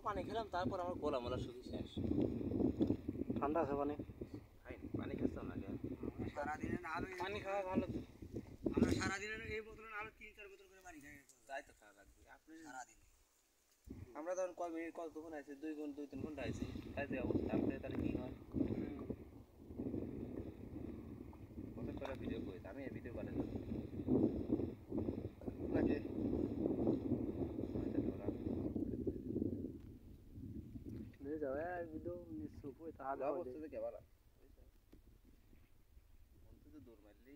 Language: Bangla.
পানি খেলাম তারপর আমার গলা মলা শুকিয়ে শেষ। ঠান্ডা আছে পানি? খাইনি, পানি খাচ্ছিলাম না আগে। সারাদিনে না হলে পানি খাওয়া ভালো তো। আমরা সারাদিনে এই বোতলে না হলে 3-4 বোতল করে পানি খাই তাই তো খাওয়া লাগবে আপনি। সারাদিন। আমরা তখন কয় মিনিট কতক্ষণ আছি, 2-3 ঘন্টা আছি, তাই যে অবস্থা আপনি তাহলে কি হয়? কত করে ভিডিও করি আমি, এই ভিডিও বানাই নাকি ले जाओ यार वीडियो निस्सु कोई था যাওয়া বসতে দেখে ভালো তো দূর মারলি